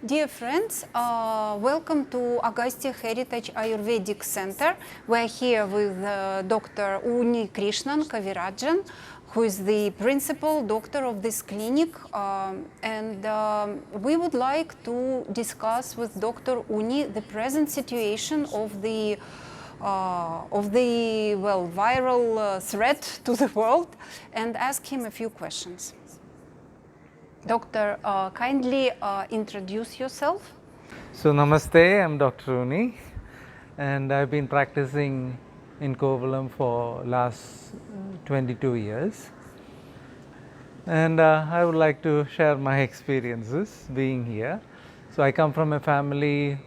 Dear friends, welcome to Agastya Heritage Ayurvedic Center. We're here with Doctor Unnikrishnan Kavirajan, who is the principal doctor of this clinic, and we would like to discuss with Dr. Unni the present situation of the viral threat to the world, and ask him a few questions. Doctor, kindly introduce yourself. So namaste, I'm Doctor Unni, and I've been practicing in Kovalam for last 22 years. And I would like to share my experiences being here. So I come from a family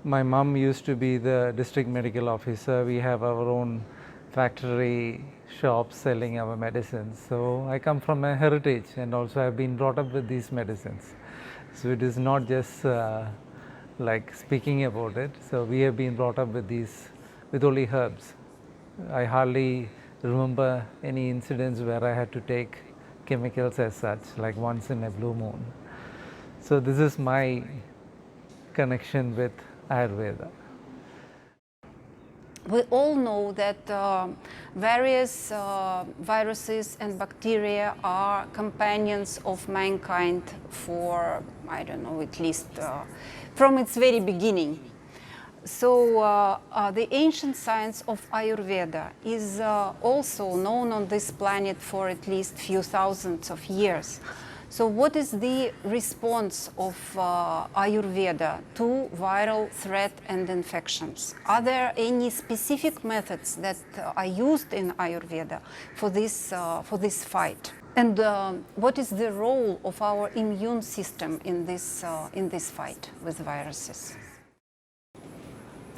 my mom used to be the district medical officer. We have our own factory shop selling our medicines. So I come from a heritage, and also I've been brought up with these medicines. So it is not just like speaking about it. So we have been brought up with only herbs. I hardly remember any incidents where I had to take chemicals as such, like once in a blue moon. So this is my connection with Ayurveda. We all know that various viruses and bacteria are companions of mankind for, I don't know, at least from its very beginning. So the ancient science of Ayurveda is also known on this planet for at least few thousands of years. So what is the response of Ayurveda to viral threat and infections? Are there any specific methods that are used in Ayurveda for this fight? And what is the role of our immune system in this fight with viruses?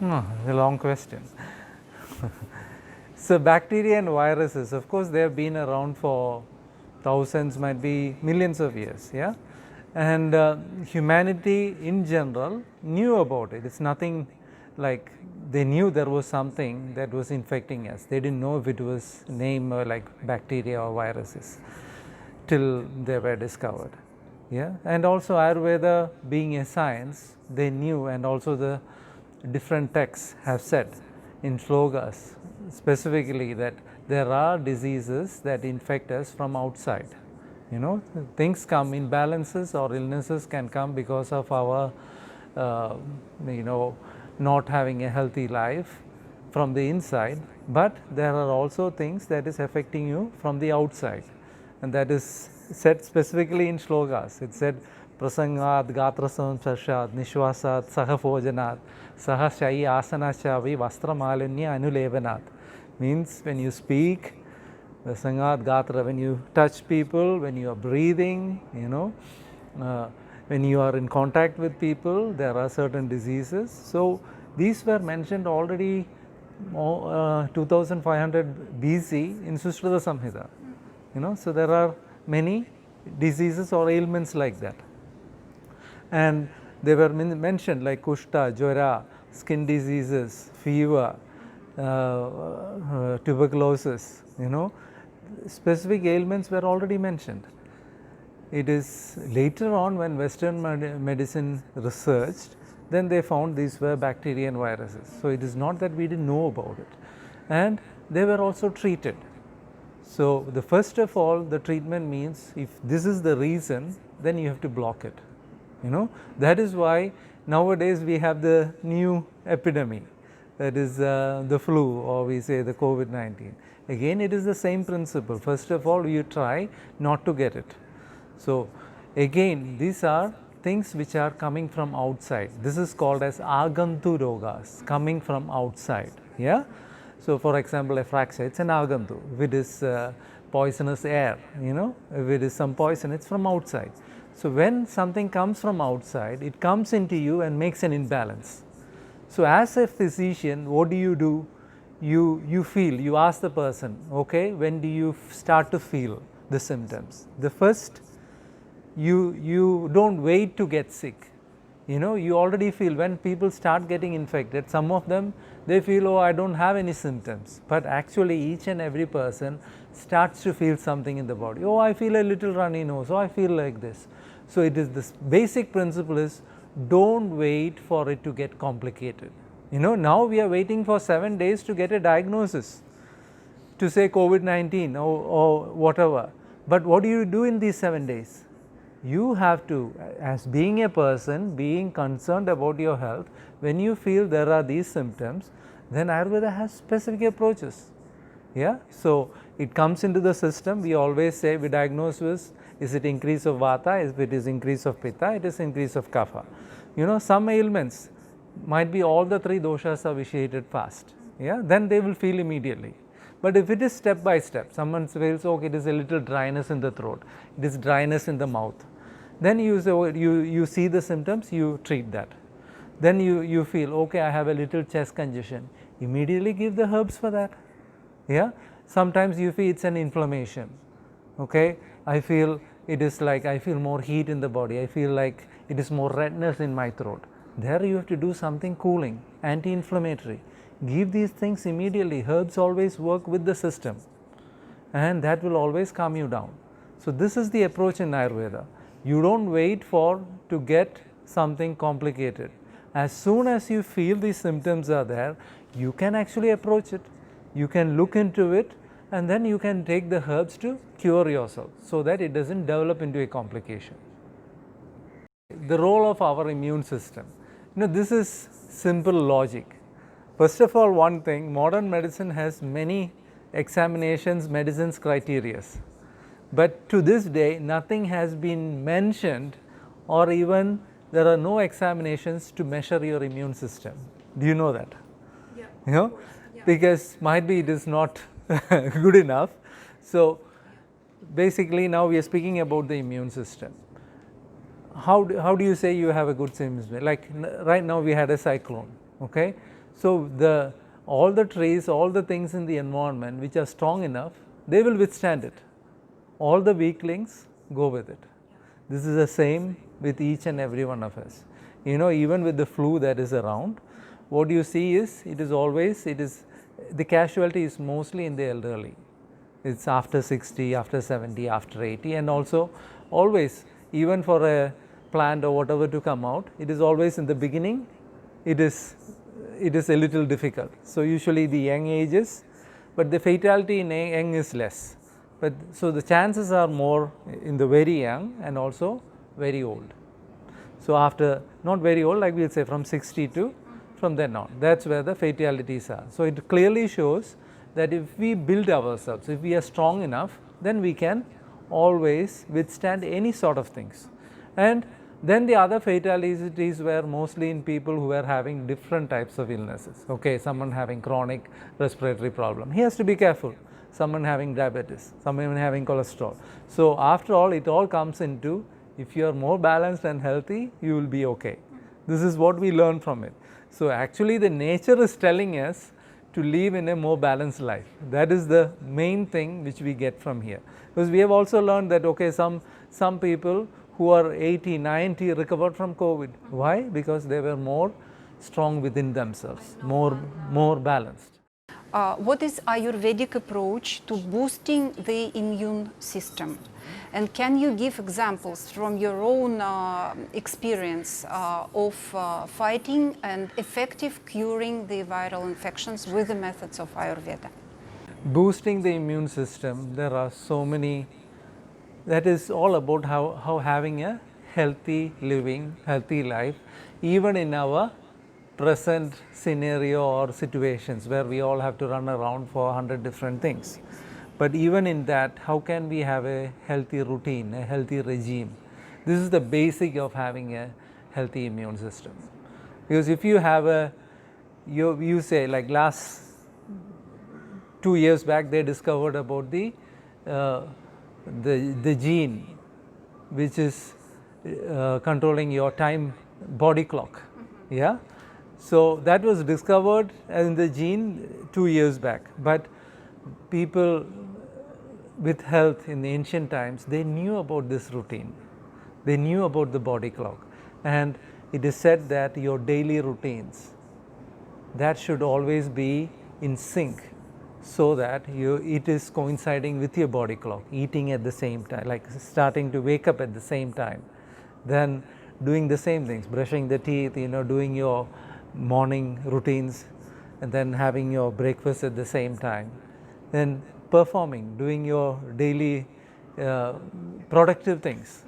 Oh, a long question. So bacteria and viruses, of course, they have been around for thousands, might be millions of years, yeah? And humanity in general knew about it. It's nothing like they knew there was something that was infecting us. They didn't know if it was named like bacteria or viruses till they were discovered, yeah? And also Ayurveda being a science, they knew, and also the different texts have said in shlokas specifically that there are diseases that infect us from outside. You know, things come, imbalances or illnesses can come because of our, not having a healthy life from the inside, but there are also things that is affecting you from the outside, and that is said specifically in shlokas. It said, Prasangat gatrasam sarshat nishwasat sahafojanat sahashai asanachavi vastramalanya anulevanat. Means when you speak, the sangat gatra, when you touch people, when you are breathing, when you are in contact with people, there are certain diseases. So these were mentioned already 2500 BC in Sushruta Samhita. So there are many diseases or ailments like that, and they were mentioned like kushta, jwara, skin diseases, fever, tuberculosis, specific ailments were already mentioned. It is later on when Western medicine researched, then they found these were bacteria and viruses. So it is not that we didn't know about it, and they were also treated. So the first of all, the treatment means if this is the reason, then you have to block it. That is why nowadays we have the new epidemic, that is the flu, or we say the COVID-19. Again, it is the same principle. First of all, you try not to get it. So again, these are things which are coming from outside. This is called as agantu rogas, coming from outside, yeah? So for example, a fracture, it's an agantu. If it is poisonous air, if it is some poison, it's from outside. So when something comes from outside, it comes into you and makes an imbalance. So as a physician, what do? You feel, you ask the person, okay, when do you start to feel the symptoms? The first, you don't wait to get sick. You already feel when people start getting infected, some of them, they feel, oh, I don't have any symptoms. But actually each and every person starts to feel something in the body. Oh, I feel a little runny nose, oh, I feel like this. So, it is this basic principle is don't wait for it to get complicated. You know, now we are waiting for 7 days to get a diagnosis to say COVID-19 or whatever. But what do you do in these 7 days? You have to, as being a person, being concerned about your health, when you feel there are these symptoms, then Ayurveda has specific approaches. Yeah? So, it comes into the system. We always say we diagnose with, is it increase of Vata, if it is increase of Pitta, it is increase of Kapha. You know, some ailments might be all the 3 doshas are vitiated fast, yeah? Then they will feel immediately. But if it is step by step, someone feels, okay, it is a little dryness in the throat, it is dryness in the mouth, then you say, you see the symptoms, you treat that. Then you feel, okay, I have a little chest congestion, immediately give the herbs for that. Yeah? Sometimes you feel it's an inflammation, okay, I feel it is like I feel more heat in the body, I feel like it is more redness in my throat. There you have to do something cooling, anti-inflammatory. Give these things immediately. Herbs always work with the system and that will always calm you down. So, this is the approach in Ayurveda. You don't wait to get something complicated. As soon as you feel these symptoms are there, you can actually approach it. You can look into it and then you can take the herbs to cure yourself so that it doesn't develop into a complication. The role of our immune system. You know, this is simple logic. First of all, one thing, modern medicine has many examinations, medicines, criteria. But to this day, nothing has been mentioned or even there are no examinations to measure your immune system. Do you know that? Yeah. You know, because might be it is not good enough. So, basically now we are speaking about the immune system. How do you say you have a good immune system? Like right now we had a cyclone, okay. So, all the trees, all the things in the environment which are strong enough, they will withstand it. All the weaklings go with it. This is the same with each and every one of us. You know, even with the flu that is around, what you see is, the casualty is mostly in the elderly. It's after 60, after 70, after 80, and also always, even for a plant or whatever to come out, it is always in the beginning, it is a little difficult. So, usually the young ages, but the fatality in young is less. But so the chances are more in the very young and also very old. So, after not very old, like we will say from 60 to from then on, that is where the fatalities are. So, it clearly shows that if we build ourselves, if we are strong enough, then we can always withstand any sort of things. And then the other fatalities were mostly in people who were having different types of illnesses. Okay, someone having chronic respiratory problem, he has to be careful. Someone having diabetes, someone having cholesterol. So, after all, it all comes into, if you are more balanced and healthy, you will be okay. This is what we learn from it. So, actually the nature is telling us to live in a more balanced life. That is the main thing which we get from here. Because we have also learned that, okay, some people who are 80, 90 recovered from COVID. Why? Because they were more strong within themselves, more balanced. What is Ayurvedic approach to boosting the immune system? And can you give examples from your own experience of fighting and effective curing the viral infections with the methods of Ayurveda? Boosting the immune system, there are so many. That is all about how having a healthy living, healthy life, even in our present scenario or situations where we all have to run around for 100 different things. But even in that, how can we have a healthy routine, a healthy regime? This is the basic of having a healthy immune system. Because if you have you say like last 2 years back, they discovered about the gene which is controlling your time body clock. Yeah. So, that was discovered in the gene 2 years back, but people with health in the ancient times, they knew about this routine, they knew about the body clock, and it is said that your daily routines, that should always be in sync, so that it is coinciding with your body clock, eating at the same time, like starting to wake up at the same time, then doing the same things, brushing the teeth, doing your morning routines, and then having your breakfast at the same time, then performing, doing your daily productive things.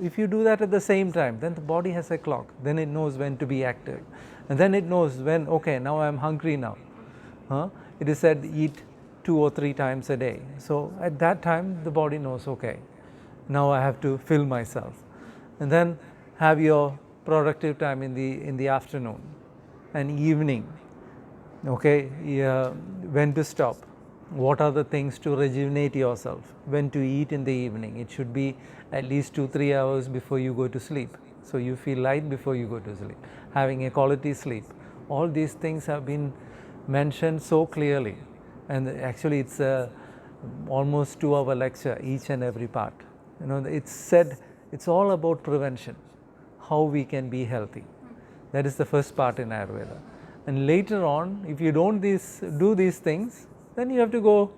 If you do that at the same time, then the body has a clock, then it knows when to be active, and then it knows when, okay, now I am hungry now. It is said eat 2 or 3 times a day. So at that time the body knows, okay, now I have to fill myself. And then have your productive time in the afternoon and evening. Okay, when to stop, what are the things to rejuvenate yourself, when to eat in the evening. It should be at least 2-3 hours before you go to sleep, so you feel light before you go to sleep, having a quality sleep. All these things have been mentioned so clearly, and actually it's a almost 2-hour lecture, each and every part. It's said it's all about prevention, how we can be healthy. That is the first part in Ayurveda. And later on, if you don't do these things, then you have to go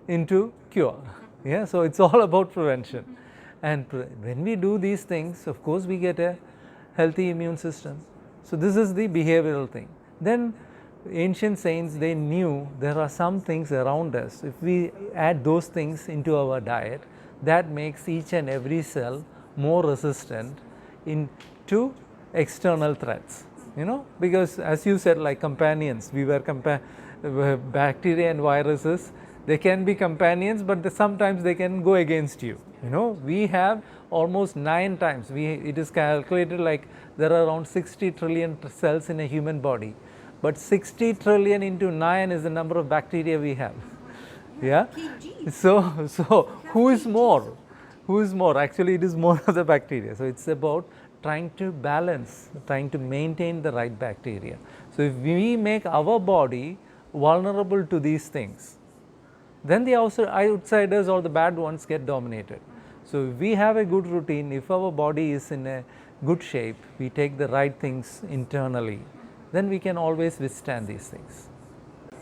into cure. Yeah, so it's all about prevention. And when we do these things, of course we get a healthy immune system. So this is the behavioral thing. Then ancient saints, they knew there are some things around us. If we add those things into our diet, that makes each and every cell more resistant to external threats. Because as you said, like companions, bacteria and viruses, they can be companions, but sometimes they can go against you. We have almost 9 times, it is calculated like there are around 60 trillion cells in a human body, but 60 trillion into 9 is the number of bacteria we have. Yeah, so who is more? Actually it is more of the bacteria. So it's about trying to balance, trying to maintain the right bacteria. So if we make our body vulnerable to these things, then the outsiders or the bad ones get dominated. So if we have a good routine, if our body is in a good shape, we take the right things internally, then we can always withstand these things.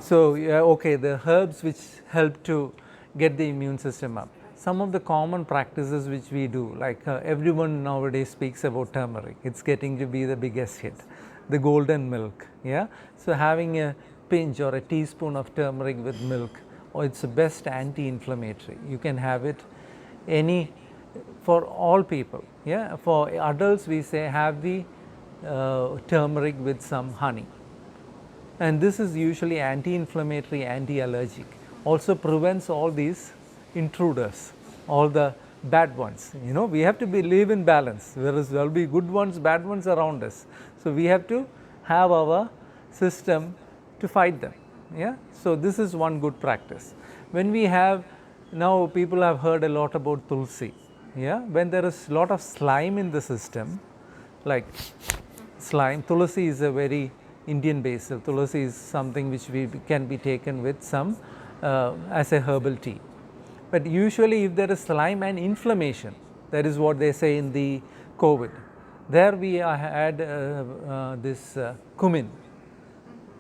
So okay, the herbs which help to get the immune system up. Some of the common practices which we do, like everyone nowadays speaks about turmeric. It's getting to be the biggest hit. The golden milk, yeah. So having a pinch or a teaspoon of turmeric with milk, it's the best anti-inflammatory. You can have it for all people, yeah. For adults, we say have the turmeric with some honey, and this is usually anti-inflammatory, anti-allergic. Also prevents all these intruders, all the bad ones. We have to live in balance, whereas there will be good ones, bad ones around us. So we have to have our system to fight them. Yeah, so this is one good practice. When we have, now people have heard a lot about tulsi. Yeah, when there is a lot of slime in the system, like slime, tulsi is a very Indian basil. Tulsi is something which can be taken with some as a herbal tea. But usually if there is slime and inflammation, that is what they say in the COVID, there we had this cumin,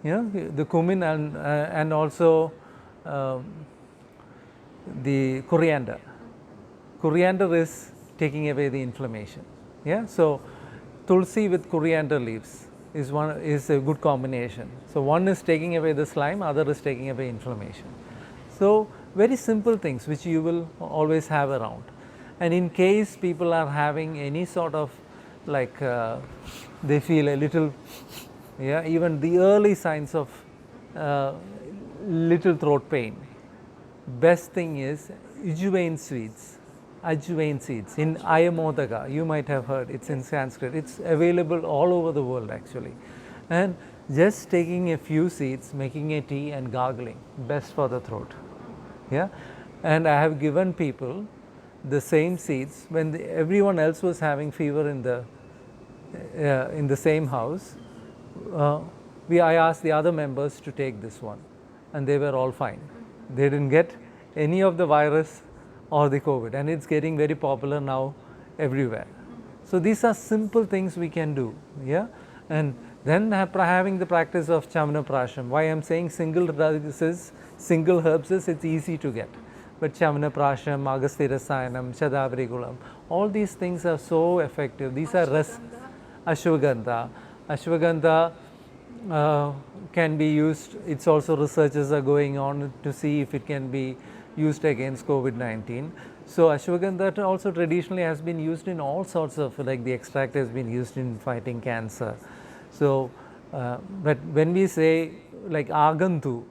the cumin and also the coriander. Coriander is taking away the inflammation. Yeah, so tulsi with coriander leaves is a good combination. So one is taking away the slime, other is taking away inflammation. So very simple things which you will always have around. And in case people are having any sort of like they feel a little, yeah, even the early signs of little throat pain, best thing is ajwain seeds. Ajwain seeds in ayamodaka, you might have heard, it's in Sanskrit, it's available all over the world actually. And just taking a few seeds, making a tea and gargling, best for the throat. Yeah, and I have given people the same seeds when everyone else was having fever in the same house. I asked the other members to take this one, and they were all fine. They didn't get any of the virus or the COVID, and it's getting very popular now everywhere. So these are simple things we can do. Yeah, and then having the practice of Chavanaprasham. Why I'm saying single herbs is it's easy to get. but Chavanaprasham, Agastirasayanam, Shadavarikulam, all these things are so effective. These are Ashwagandha. Ashwagandha can be used, it's also researches are going on to see if it can be used against COVID-19. So Ashwagandha also traditionally has been used in all sorts of, like the extract has been used in fighting cancer. So, but when we say like Agantu,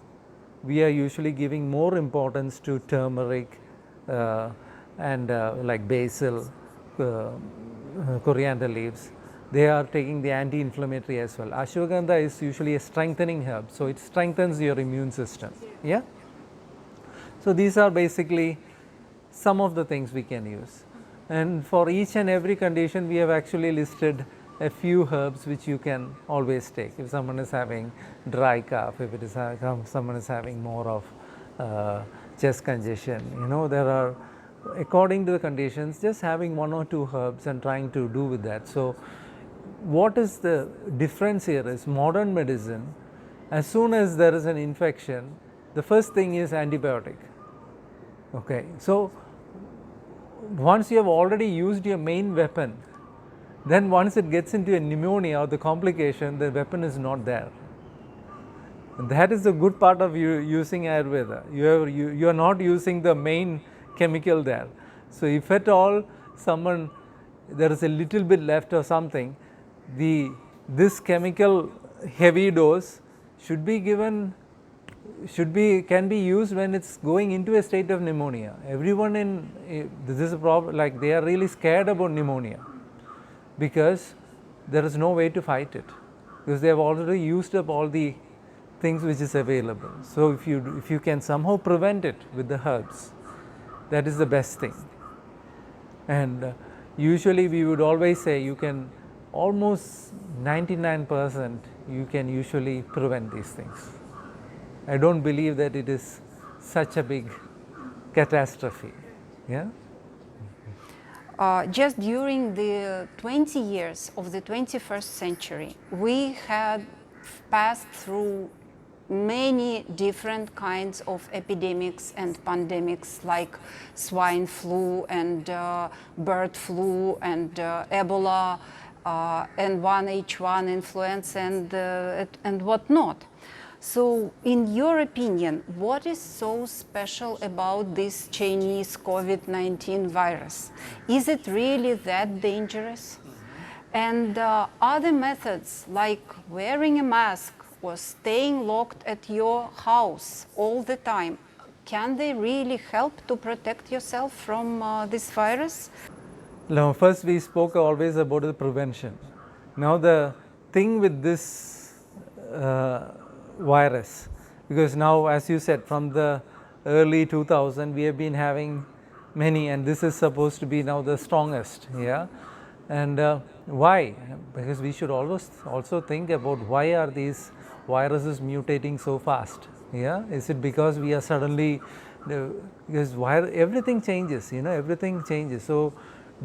we are usually giving more importance to turmeric and like basil, coriander leaves. They are taking the anti-inflammatory as well. Ashwagandha is usually a strengthening herb, so it strengthens your immune system. Yeah. So these are basically some of the things we can use, and for each and every condition we have actually listed a few herbs which you can always take. If someone is having dry cough, if it is someone is having more of chest congestion, there are, according to the conditions, just having one or two herbs and trying to do with that. So what is the difference here is modern medicine, as soon as there is an infection, the first thing is antibiotic. Okay, so once you have already used your main weapon, then once it gets into a pneumonia or the complication, the weapon is not there. And that is the good part of using Ayurveda. You are not using the main chemical there. So if at all there is a little bit left or something, this chemical heavy dose should be given, can be used when it's going into a state of pneumonia. Everyone this is a problem, like they are really scared about pneumonia because there is no way to fight it, because they have already used up all the things which is available. So if you can somehow prevent it with the herbs, that is the best thing. And usually we would always say you can almost 99% you can usually prevent these things. I don't believe that it is such a big catastrophe. Yeah. Just during the 20 years of the 21st century, we had passed through many different kinds of epidemics and pandemics, like swine flu and bird flu and Ebola and H1 influenza and whatnot. So, in your opinion, what is so special about this Chinese COVID-19 virus? Is it really that dangerous? And other methods like wearing a mask or staying locked at your house all the time, can they really help to protect yourself from this virus? Now, first we spoke always about the prevention. Now the thing with this virus, because now, as you said, from the early 2000 we have been having many, and this is supposed to be now the strongest. Yeah. And why? Because we should always also think about why are these viruses mutating so fast. Yeah. Is it because we are suddenly, because everything changes, everything changes. So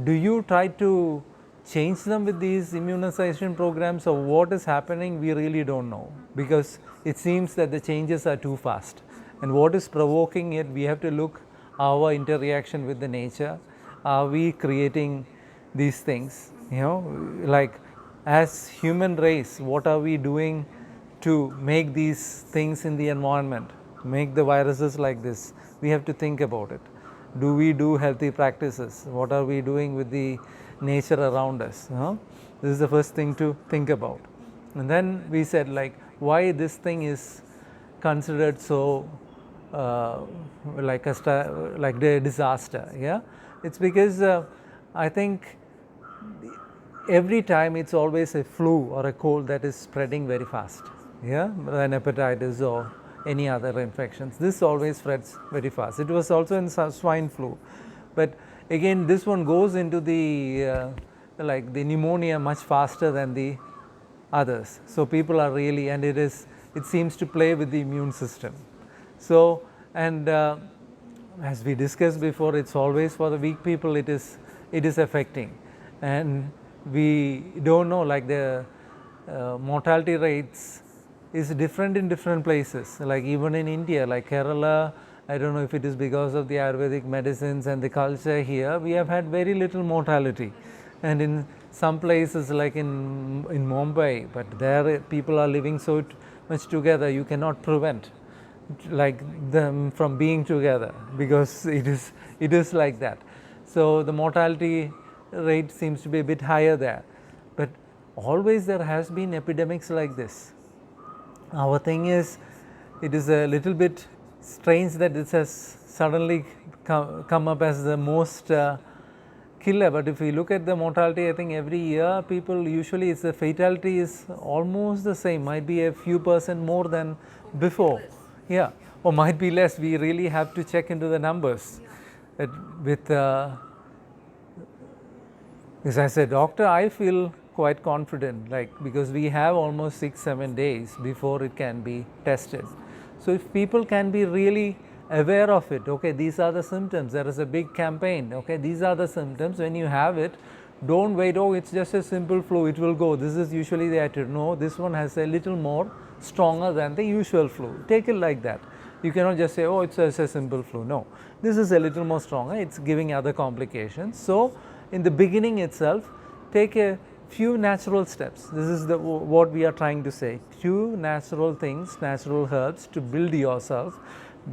do you try to change them with these immunization programs, or what is happening? We really don't know, because it seems that the changes are too fast. And what is provoking it? We have to look our interaction with the nature. Are we creating these things? Like as human race, what are we doing to make these things in the environment, make the viruses like this? We have to think about it. Do we do healthy practices? What are we doing with the nature around us? This is the first thing to think about. And then we said, like, why this thing is considered so like a disaster. Yeah, it's because I think every time it's always a flu or a cold that is spreading very fast. Yeah, than hepatitis or any other infections. This always spreads very fast. It was also in swine flu, but again this one goes into the like the pneumonia much faster than the others. So people are really, and it seems to play with the immune system. So, and as we discussed before, it's always for the weak people it is affecting, and we don't know, like the mortality rates is different in different places. Like even in India, like Kerala, I don't know if it is because of the Ayurvedic medicines and the culture here, we have had very little mortality. And in some places like in Mumbai, but there people are living so much together, you cannot prevent like them from being together, because it is like that. So the mortality rate seems to be a bit higher there, but always there has been epidemics like this. Our thing is, it is a little bit strange that this has suddenly come up as the most killer, but if we look at the mortality, I think every year people usually, the fatality is almost the same, might be a few % more than before. Yeah, or might be less. We really have to check into the numbers. But with as a doctor, I feel quite confident, like, because we have almost 6-7 days before it can be tested. So if people can be really aware of it, okay, these are the symptoms, there is a big campaign, okay, these are the symptoms, when you have it, don't wait, oh, it's just a simple flu, it will go. This is usually the attitude. No, this one has a little more stronger than the usual flu. Take it like that. You cannot just say, oh, it's just a simple flu. No, this is a little more stronger, it's giving other complications. So in the beginning itself, take a few natural steps. This is what we are trying to say. Few natural things, natural herbs to build yourself.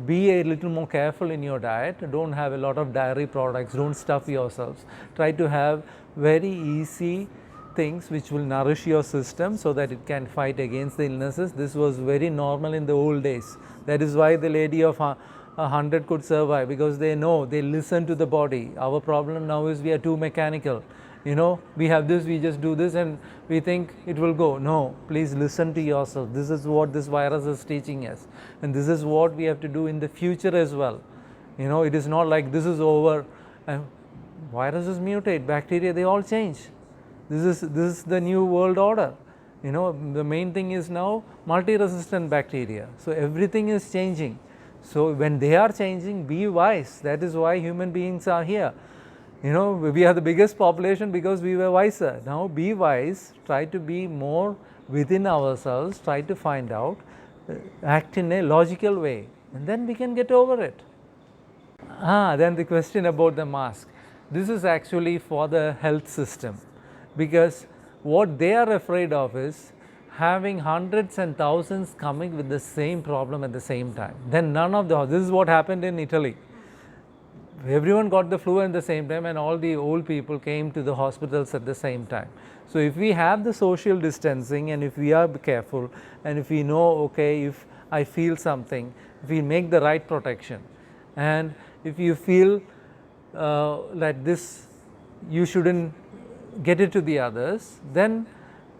Be a little more careful in your diet. Don't have a lot of dairy products. Don't stuff yourselves. Try to have very easy things which will nourish your system so that it can fight against the illnesses. This was very normal in the old days. That is why the lady of 100 could survive, because they know, they listen to the body. Our problem now is we are too mechanical. You know, we have this, we just do this and we think it will go. No, please listen to yourself. This is what this virus is teaching us, and this is what we have to do in the future as well. You know, it is not like this is over. Viruses mutate, bacteria, they all change. This is the new world order. You know, the main thing is now multi-resistant bacteria. So everything is changing. So when they are changing, be wise. That is why human beings are here. You know, we are the biggest population because we were wiser. Now be wise, try to be more within ourselves, try to find out, act in a logical way, and then we can get over it. Then the question about the mask. This is actually for the health system, because what they are afraid of is having hundreds and thousands coming with the same problem at the same time. Then none of this is what happened in Italy. Everyone got the flu at the same time, and all the old people came to the hospitals at the same time. So if we have the social distancing, and if we are careful, and if we know, okay, if I feel something, if we make the right protection, and if you feel like this, you shouldn't get it to the others, then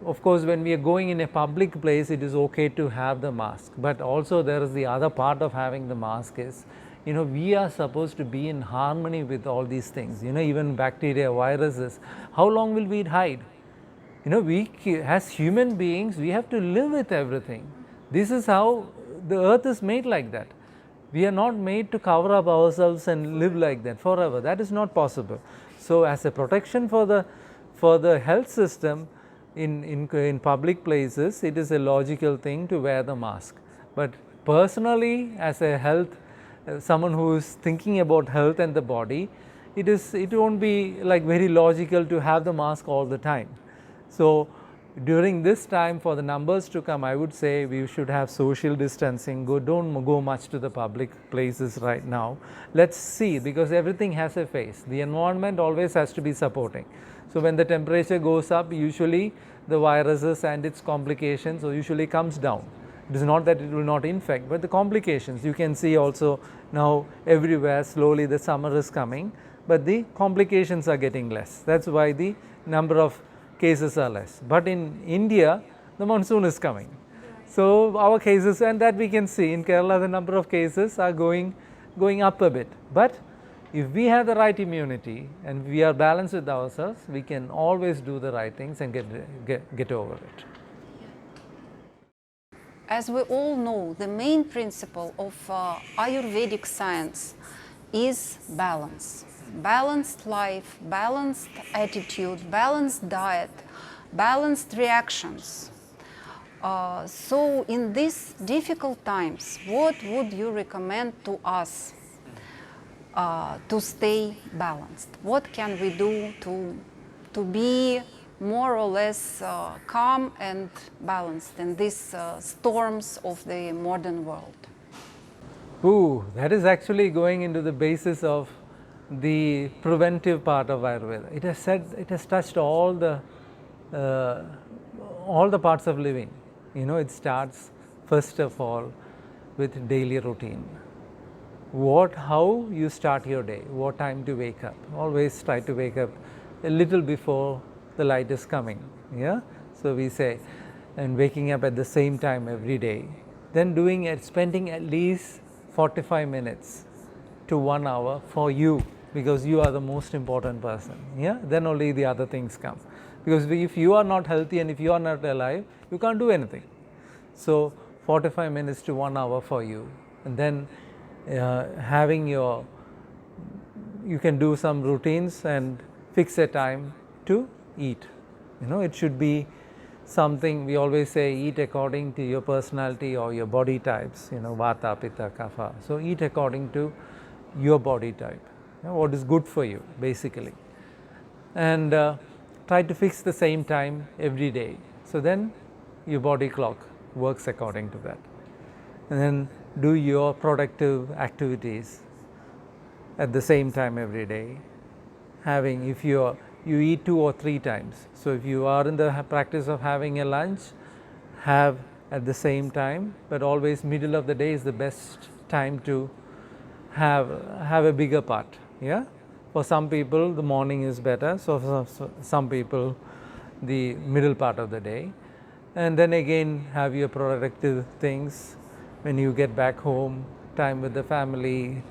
of course when we are going in a public place, it is okay to have the mask. But also there is the other part of having the mask is, you know, we are supposed to be in harmony with all these things. You know, even bacteria, viruses, how long will we hide? You know, we as human beings, we have to live with everything. This is how the earth is made, like that. We are not made to cover up ourselves and live like that forever. That is not possible. So as a protection for the health system in public places, it is a logical thing to wear the mask. But personally, as a health someone who is thinking about health and the body, it won't be like very logical to have the mask all the time. So during this time, for the numbers to come, I would say we should have social distancing. Don't go much to the public places right now. Let's see, because everything has a phase. The environment always has to be supporting. So when the temperature goes up, usually the viruses and its complications usually comes down. It is not that it will not infect, but the complications you can see also now everywhere. Slowly the summer is coming, but the complications are getting less. That's why the number of cases are less. But in India, the monsoon is coming. So our cases, and that we can see in Kerala, the number of cases are going up a bit. But if we have the right immunity and we are balanced with ourselves, we can always do the right things and get over it. As we all know, the main principle of Ayurvedic science is balance. Balanced life, balanced attitude, balanced diet, balanced reactions. So in these difficult times, what would you recommend to us to stay balanced? What can we do to be more or less calm and balanced in these storms of the modern world? Ooh, that is actually going into the basis of the preventive part of Ayurveda. It has touched all the parts of living. You know, it starts first of all with daily routine. How you start your day, what time to wake up. Always try to wake up a little before the light is coming. Yeah, so we say, and waking up at the same time every day. Then spending at least 45 minutes to 1 hour for you, because you are the most important person. Yeah, then only the other things come. Because if you are not healthy and if you are not alive, you can't do anything. So 45 minutes to 1 hour for you, and then you can do some routines and fix a time to eat. You know, it should be something, we always say, eat according to your personality or your body types, you know, vata, pitta, kapha. So eat according to your body type, you know, what is good for you basically, and try to fix the same time every day. So then your body clock works according to that, and then do your productive activities at the same time every day. If you eat 2 or 3 times, so if you are in the practice of having a lunch, have at the same time, but always middle of the day is the best time to have a bigger part. Yeah, for some people the morning is better, so for some people the middle part of the day, and then again have your productive things when you get back home, time with the family,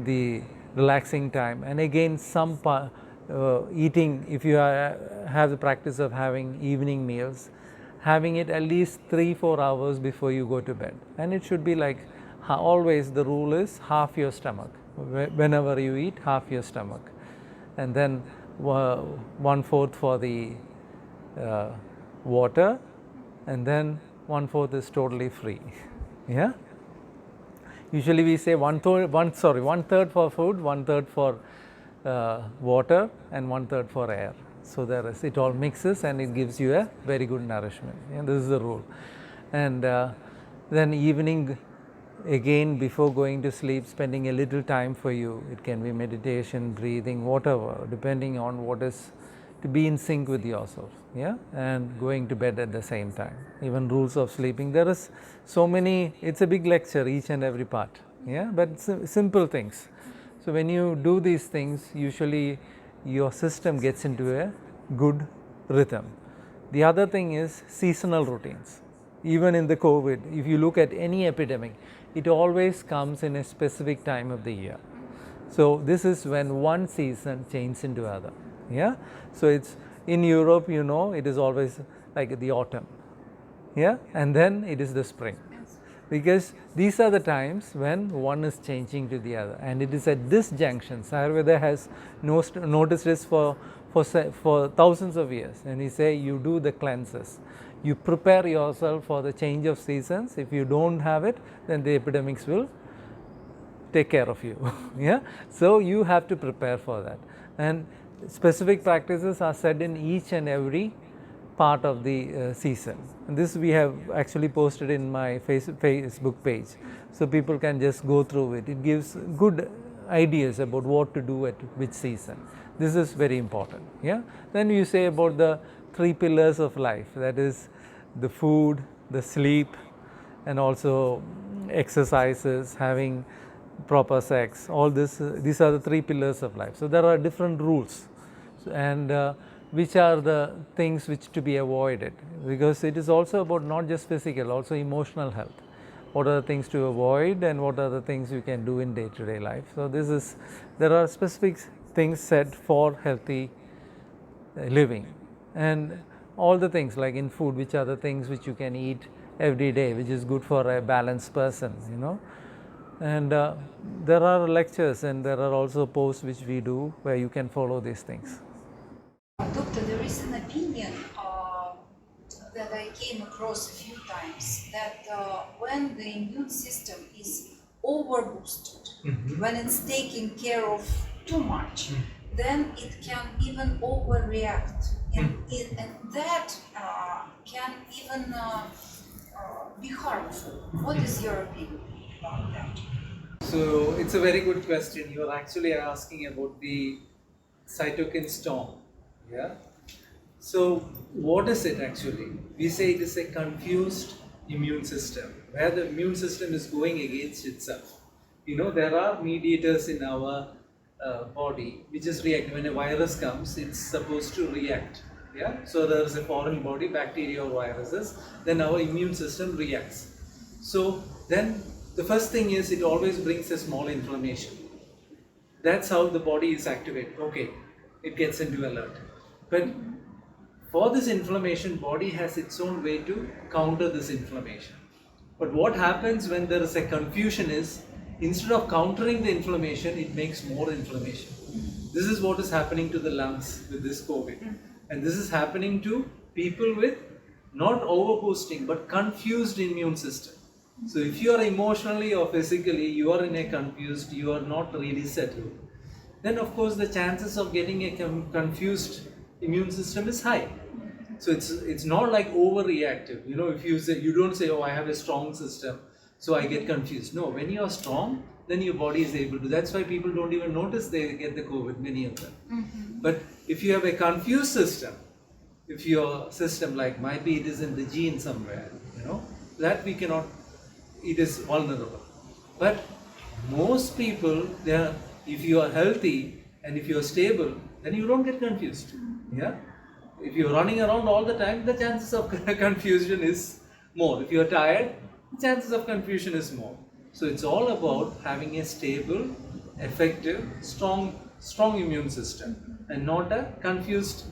the relaxing time, and again some eating. If you have the practice of having evening meals, having it at least 3-4 hours before you go to bed, and it should be like, always the rule is half your stomach. Whenever you eat, half your stomach, and then 1/4 for the water, and then 1/4 is totally free. Yeah, usually we say 1/3 for food, 1/3 for water, and 1/3 for air. So it all mixes and it gives you a very good nourishment. Yeah, this is the rule. And then evening, again before going to sleep, spending a little time for you. It can be meditation, breathing, whatever, depending on what is to be in sync with yourself. Yeah, and going to bed at the same time. Even rules of sleeping, there is so many. It's a big lecture, each and every part. Yeah, but simple things. So when you do these things, usually your system gets into a good rhythm. The other thing is seasonal routines. Even in the COVID, if you look at any epidemic, it always comes in a specific time of the year. So this is when one season changes into other. Yeah, so it's in Europe, you know, it is always like the autumn. Yeah, and then it is the spring, because these are the times when one is changing to the other, and it is at this junction. Ayurveda has noticed this for thousands of years, and we say you do the cleanses, you prepare yourself for the change of seasons. If you don't have it, then the epidemics will take care of you. Yeah, so you have to prepare for that, and specific practices are said in each and every part of the season. And this we have actually posted in my Facebook page, so people can just go through it. It gives good ideas about what to do at which season. This is very important. Yeah, then you say about the 3 pillars of life, that is the food, the sleep, and also exercises, having proper sex. All this, these are the 3 pillars of life. So there are different rules, and which are the things which to be avoided, because it is also about not just physical, also emotional health. What are the things to avoid, and what are the things you can do in day-to-day life. So there are specific things said for healthy living, and all the things like in food, which are the things which you can eat every day, which is good for a balanced person, you know. And there are lectures, and there are also posts which we do where you can follow these things. Doctor, there is an opinion that I came came across a few times that when the immune system is overboosted, when it's taking care of too much, then it can even overreact, and that can even be harmful. What is your opinion about that? So it's a very good question. You're actually asking about the cytokine storm. Yeah. So what is it actually? We say it is a confused immune system where the immune system is going against itself. You know, there are mediators in our body which is reacting. When a virus comes, it's supposed to react. Yeah. So there is a foreign body, bacteria or viruses, then our immune system reacts. So then the first thing is it always brings a small inflammation. That's how the body is activated. Okay, it gets into alert. But for this inflammation, body has its own way to counter this inflammation. But what happens when there is a confusion is, instead of countering the inflammation, it makes more inflammation. This is what is happening to the lungs with this COVID. And this is happening to people with not overboosting but confused immune system. So if you are emotionally or physically, you are in a confused, you are not really settled, then of course the chances of getting a confused immune system is high. So it's not like overreactive. You know, if you say, you don't say, oh, I have a strong system, so I get confused. No, when you are strong, then your body is able to. That's why people don't even notice they get the COVID, many of them. But if you have a confused system, if your system, like might be it is in the gene somewhere, you know, that we cannot, it is vulnerable. But most people, if you are healthy and if you are stable, then you don't get confused. Yeah. If you're running around all the time, the chances of confusion is more. If you're tired, the chances of confusion is more. So it's all about having a stable, effective, strong immune system and not a confused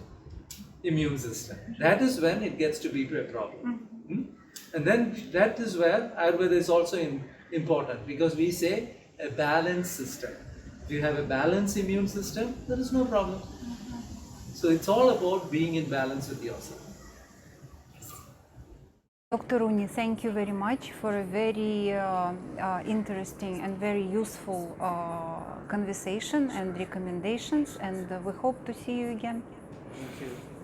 immune system. That is when it gets to be a problem. And then that is where Ayurveda is also important, because we say a balanced system. If you have a balanced immune system, there is no problem. So it's all about being in balance with yourself. Dr. Unni, thank you very much for a very interesting and very useful conversation and recommendations, and we hope to see you again. Thank you.